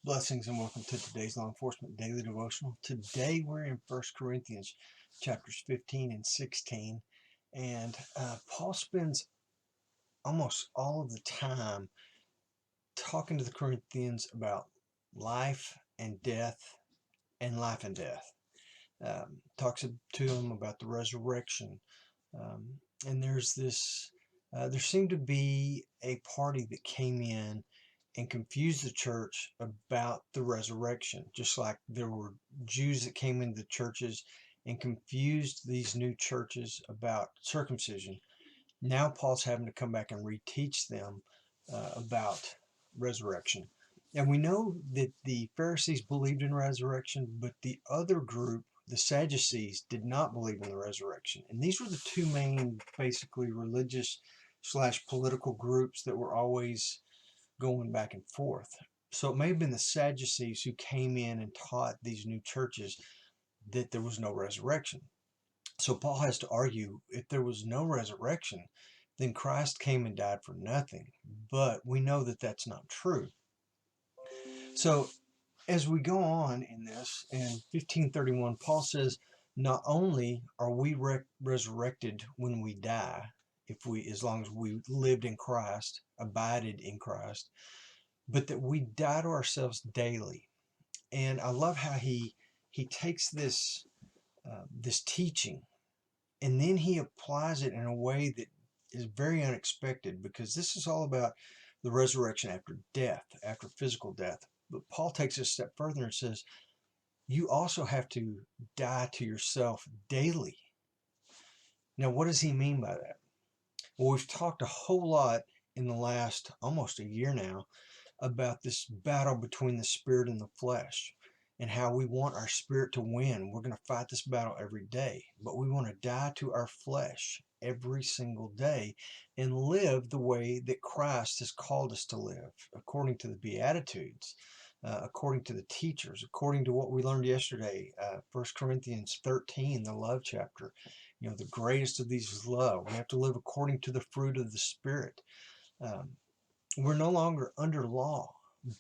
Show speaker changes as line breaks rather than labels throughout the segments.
Blessings and welcome to today's Law Enforcement Daily Devotional. Today we're in 1 Corinthians chapters 15 and 16, and Paul spends almost all of the time talking to the Corinthians about life and death and life and death. Talks to them about the resurrection, and there seemed to be a party that came in and confused the church about the resurrection, just like there were Jews that came into the churches and confused these new churches about circumcision. Now Paul's having to come back and reteach them about resurrection. And we know that the Pharisees believed in resurrection, but the other group, the Sadducees, did not believe in the resurrection. And these were the two main, basically, religious slash political groups that were always going back and forth. So it may have been the Sadducees who came in and taught these new churches that there was no resurrection. So Paul has to argue, if there was no resurrection, then Christ came and died for nothing. But we know that that's not true. So as we go on in this, in 15:31, Paul says, not only are we resurrected when we die, as long as we lived in Christ, abided in Christ, but that we die to ourselves daily. And I love how he takes this teaching and then he applies it in a way that is very unexpected, because this is all about the resurrection after death, after physical death. But Paul takes it a step further and says, you also have to die to yourself daily. Now, what does he mean by that? Well, we've talked a whole lot in the last almost a year now about this battle between the spirit and the flesh, and how we want our spirit to win. We're going to fight this battle every day, but we want to die to our flesh every single day and live the way that Christ has called us to live, according to the Beatitudes, according to the teachers, according to what we learned yesterday, 1 Corinthians 13, the love chapter. The greatest of these is love. We have to live according to the fruit of the Spirit. We're no longer under law,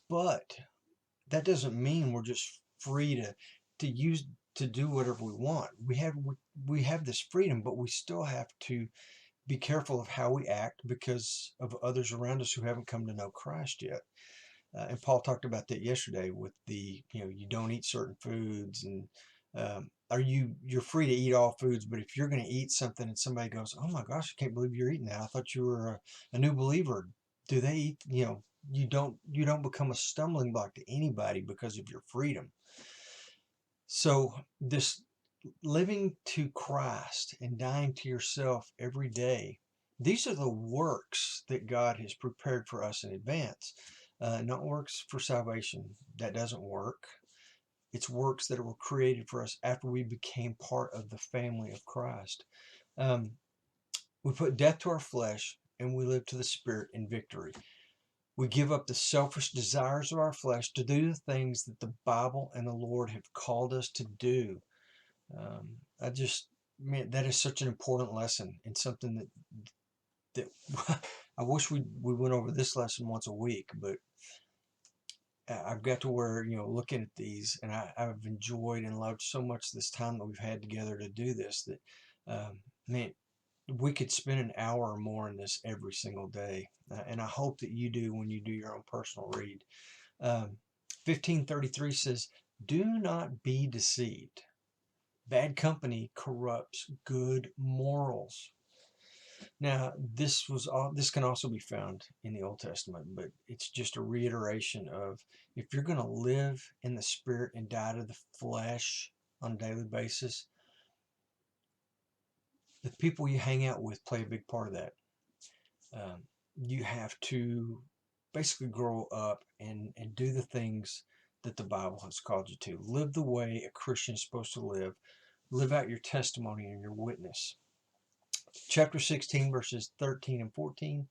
but that doesn't mean we're just free to do whatever we want. We have this freedom, but we still have to be careful of how we act because of others around us who haven't come to know Christ yet. And Paul talked about that yesterday with you don't eat certain foods, and you're free to eat all foods, but if you're going to eat something and somebody goes, oh my gosh, I can't believe you're eating that, I thought you were a new believer. Do they eat? You don't become a stumbling block to anybody because of your freedom. So this living to Christ and dying to yourself every day, these are the works that God has prepared for us in advance. Not works for salvation. That doesn't work. It's works that were created for us after we became part of the family of Christ. We put death to our flesh and we live to the Spirit in victory. We give up the selfish desires of our flesh to do the things that the Bible and the Lord have called us to do. Man, that is such an important lesson, and something that I wish we went over this lesson once a week, but I've got to where, looking at these, and I've enjoyed and loved so much this time that we've had together to do this, that, man, we could spend an hour or more in this every single day. And I hope that you do when you do your own personal read. 15:33 says, do not be deceived. Bad company corrupts good morals. Now, this can also be found in the Old Testament, but it's just a reiteration of, if you're going to live in the Spirit and die to the flesh on a daily basis, the people you hang out with play a big part of that. You have to basically grow up and do the things that the Bible has called you to. Live the way a Christian is supposed to live. Live out your testimony and your witness. Chapter 16, verses 13 and 14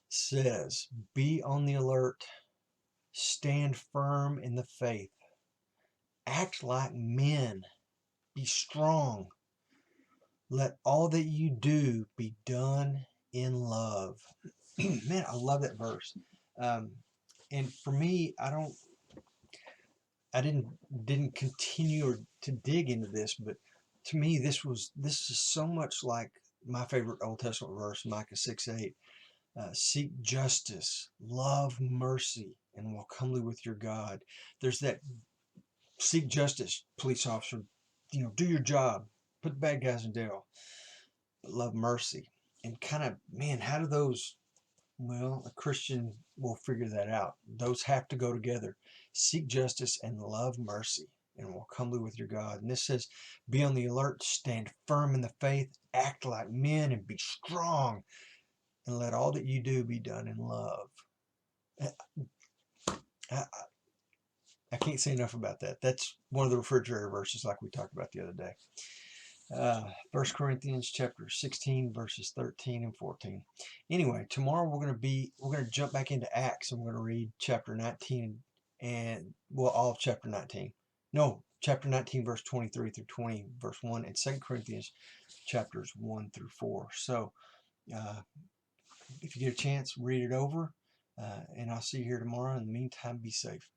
says, be on the alert, stand firm in the faith, act like men, be strong, let all that you do be done in love. Man, I love that verse. And for me, I didn't continue to dig into this, but to me this is so much like my favorite Old Testament verse, Micah 6:8. Seek justice, love mercy, and walk humbly with your God. There's that seek justice, police officer, do your job, put the bad guys in jail, but love mercy. And kind of, man, how do those, well, a Christian will figure that out. Those have to go together. Seek justice and love mercy and walk humbly with your God. And this says, be on the alert, stand firm in the faith, act like men, and be strong, and let all that you do be done in love. I, I can't say enough about that. That's one of the refrigerator verses like we talked about the other day. 1 Corinthians chapter 16 verses 13 and 14. Anyway, tomorrow we're going to jump back into Acts, and we're going to read chapter 19 and, well, all of chapter 19. No, chapter 19 verse 23 through 20 verse 1, and 2 Corinthians chapters 1 through 4. So if you get a chance, read it over, and I'll see you here tomorrow. In the meantime, be safe.